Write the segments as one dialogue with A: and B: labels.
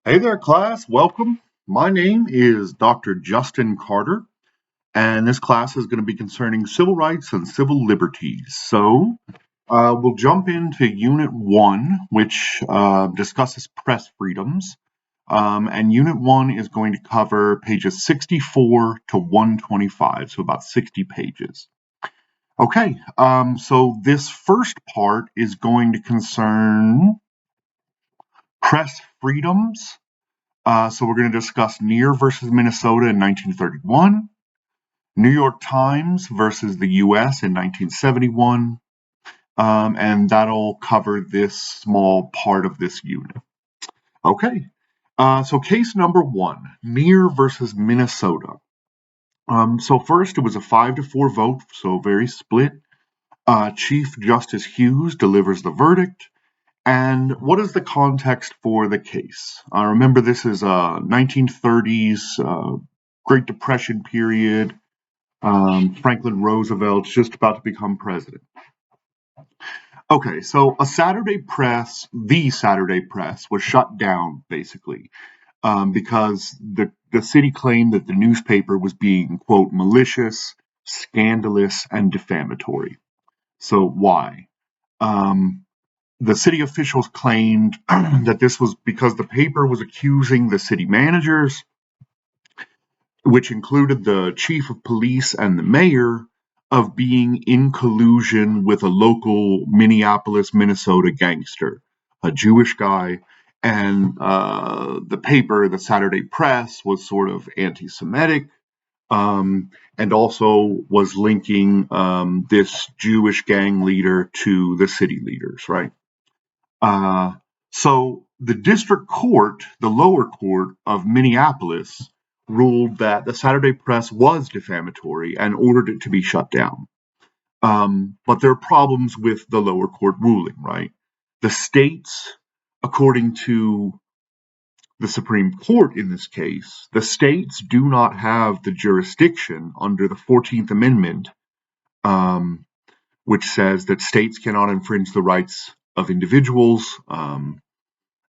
A: Hey there, class. Welcome. My name is Dr. Justin Carter, and this class is going to be concerning civil rights and civil liberties. We'll jump into Unit 1, which discusses press freedoms. And Unit 1 is going to cover pages 64 to 125, so about 60 pages. Okay, so this first part is going to concern press freedoms. So we're going to discuss Near versus Minnesota in 1931, New York Times versus the U.S. in 1971, and that'll cover this small part of this unit. Okay, so case number 1, Near versus Minnesota. So first, it was a 5-4 vote, so very split. Chief Justice Hughes delivers the verdict. And what is the context for the case? Remember, this is a 1930s Great Depression period. Franklin Roosevelt's just about to become president. Okay, so the Saturday Press was shut down, basically, because the city claimed that the newspaper was being, quote, malicious, scandalous, and defamatory. So why? The city officials claimed that this was because the paper was accusing the city managers, which included the chief of police and the mayor, of being in collusion with a local Minneapolis, Minnesota gangster, a Jewish guy. And the paper, the Saturday Press, was sort of anti Semitic. And also was linking this Jewish gang leader to the city leaders, right? So the district court, the lower court of Minneapolis, ruled that the Saturday Press was defamatory and ordered it to be shut down. But there are problems with the lower court ruling, right? The states, according to the Supreme Court in this case, the states do not have the jurisdiction under the 14th Amendment, which says that states cannot infringe the rights of individuals, and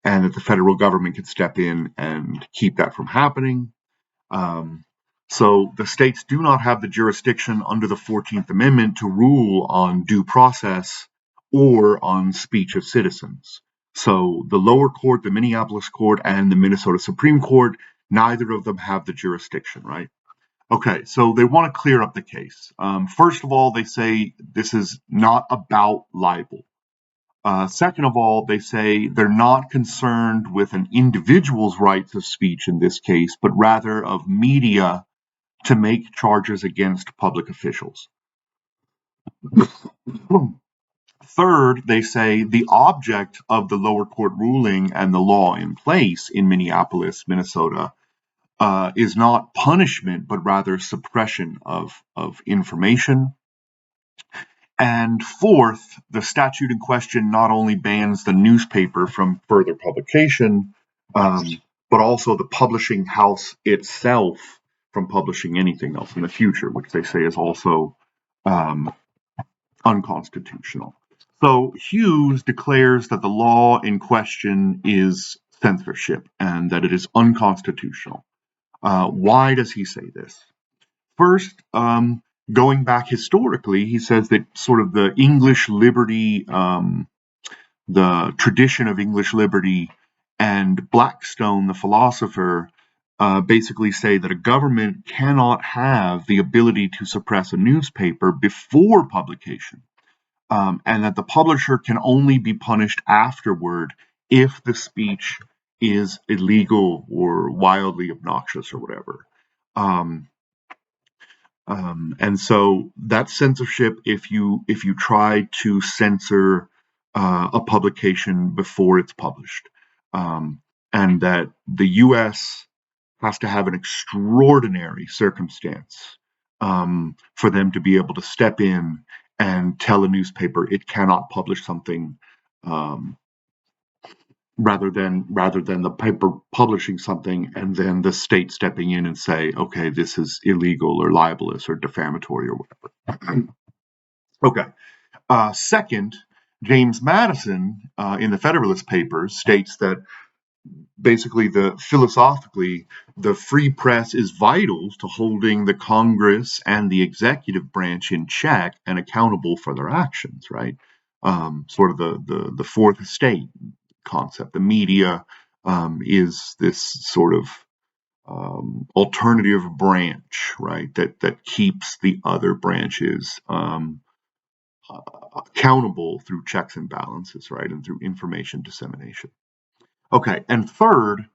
A: that the federal government can step in and keep that from happening. So the states do not have the jurisdiction under the 14th Amendment to rule on due process or on speech of citizens. So the lower court, the Minneapolis court, and the Minnesota Supreme Court, neither of them have the jurisdiction, right? Okay, so they want to clear up the case. First of all, they say this is not about libel. Second of all, they say they're not concerned with an individual's rights of speech in this case, but rather of media to make charges against public officials. Third, they say the object of the lower court ruling and the law in place in Minneapolis, Minnesota, is not punishment, but rather suppression of information. And fourth, the statute in question not only bans the newspaper from further publication, but also the publishing house itself from publishing anything else in the future, which they say is also unconstitutional. So Hughes declares that the law in question is censorship and that it is unconstitutional. Why does he say this? First, going back historically, he says that sort of the English liberty, the tradition of English liberty, and Blackstone, the philosopher, basically say that a government cannot have the ability to suppress a newspaper before publication, and that the publisher can only be punished afterward if the speech is illegal or wildly obnoxious or whatever. And so that's censorship if you try to censor a publication before it's published, and that the U.S. has to have an extraordinary circumstance for them to be able to step in and tell a newspaper it cannot publish something, rather than the paper publishing something and then the state stepping in and say, okay, this is illegal or libelous or defamatory or whatever. Okay. Second, James Madison in the Federalist Papers states that basically philosophically, the free press is vital to holding the Congress and the executive branch in check and accountable for their actions, right? Sort of the fourth estate concept. The media is this sort of alternative branch, right? That keeps the other branches accountable through checks and balances, right, and through information dissemination. Okay, and third,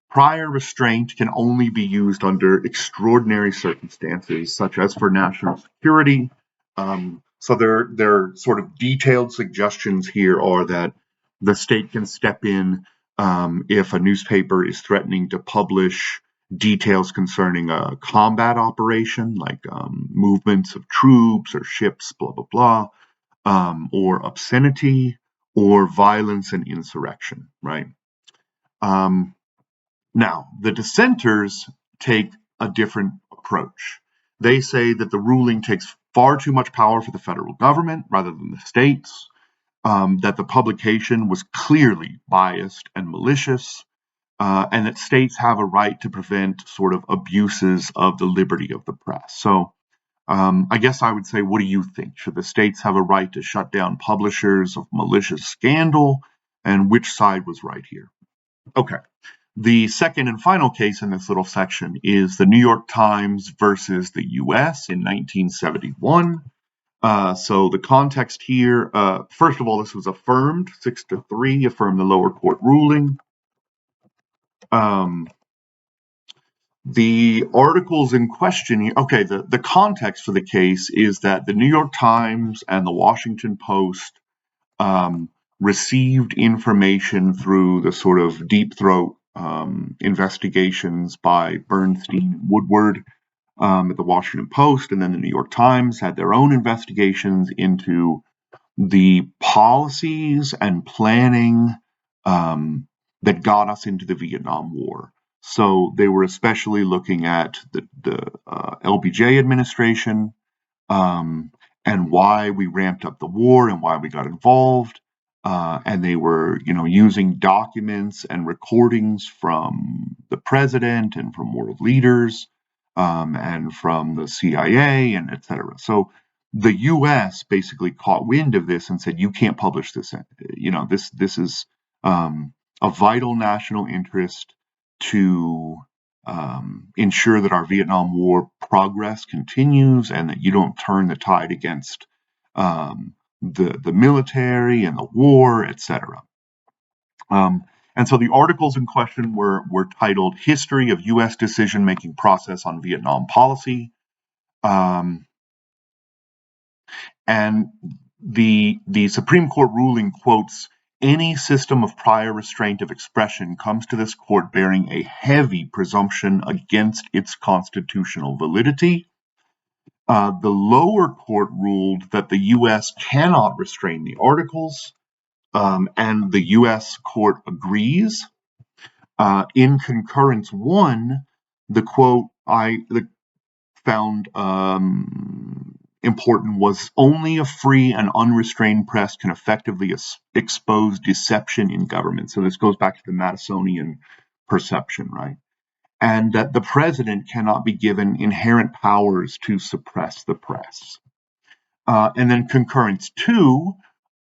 A: prior restraint can only be used under extraordinary circumstances, such as for national security. So their sort of detailed suggestions here are that the state can step in if a newspaper is threatening to publish details concerning a combat operation, like movements of troops or ships, blah, blah, blah, or obscenity or violence and insurrection, right? Now, the dissenters take a different approach. They say that the ruling takes far too much power for the federal government rather than the states, that the publication was clearly biased and malicious, and that states have a right to prevent sort of abuses of the liberty of the press. So I guess I would say, what do you think? Should the states have a right to shut down publishers of malicious scandal? And which side was right here? Okay. The second and final case in this little section is the New York Times versus the US in 1971. So the context here, first of all, this was affirmed 6-3, affirmed the lower court ruling. The articles in question, okay, the context for the case is that the New York Times and the Washington Post received information through the sort of deep throat investigations by Bernstein and Woodward at the Washington Post, and then the New York Times had their own investigations into the policies and planning that got us into the Vietnam War. So they were especially looking at the LBJ administration and why we ramped up the war and why we got involved. And they were, using documents and recordings from the president and from world leaders and from the CIA and et cetera. So the U.S. basically caught wind of this and said, "You can't publish this. This is a vital national interest to ensure that our Vietnam War progress continues and that you don't turn the tide against the military and the war, etc." And so the articles in question were titled "History of U.S. Decision-Making Process on Vietnam Policy." And the Supreme Court ruling quotes, "Any system of prior restraint of expression comes to this court bearing a heavy presumption against its constitutional validity." The lower court ruled that the U.S. cannot restrain the articles, and the U.S. court agrees. In concurrence 1, the quote I found important was, "Only a free and unrestrained press can effectively expose deception in government." So this goes back to the Madisonian perception, right? And that the president cannot be given inherent powers to suppress the press. And then concurrence 2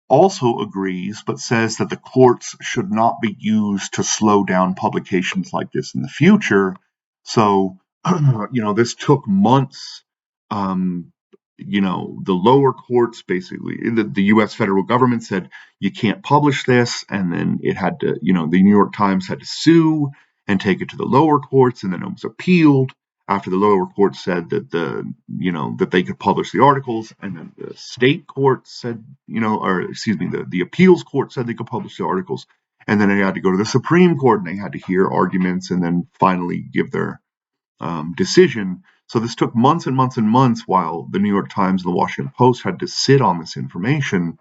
A: also agrees, but says that the courts should not be used to slow down publications like this in the future. So, this took months. The lower courts, basically, the U.S. federal government said, "You can't publish this," and then it had to, the New York Times had to sue and take it to the lower courts, and then it was appealed after the lower court said that that they could publish the articles, and then the state court said, the appeals court said they could publish the articles, and then they had to go to the Supreme Court and they had to hear arguments and then finally give their decision. So this took months and months and months while the New York Times and the Washington Post had to sit on this information.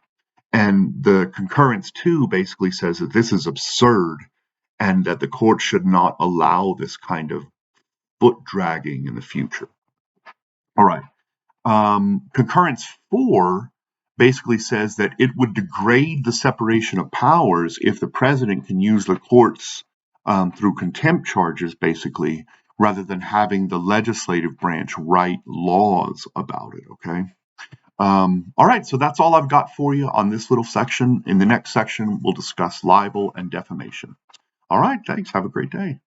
A: And the concurrence 2 basically says that this is absurd and that the court should not allow this kind of foot dragging in the future. All right. Concurrence 4 basically says that it would degrade the separation of powers if the president can use the courts through contempt charges, basically, rather than having the legislative branch write laws about it, okay? All right, so that's all I've got for you on this little section. In the next section, we'll discuss libel and defamation. All right, thanks. Have a great day.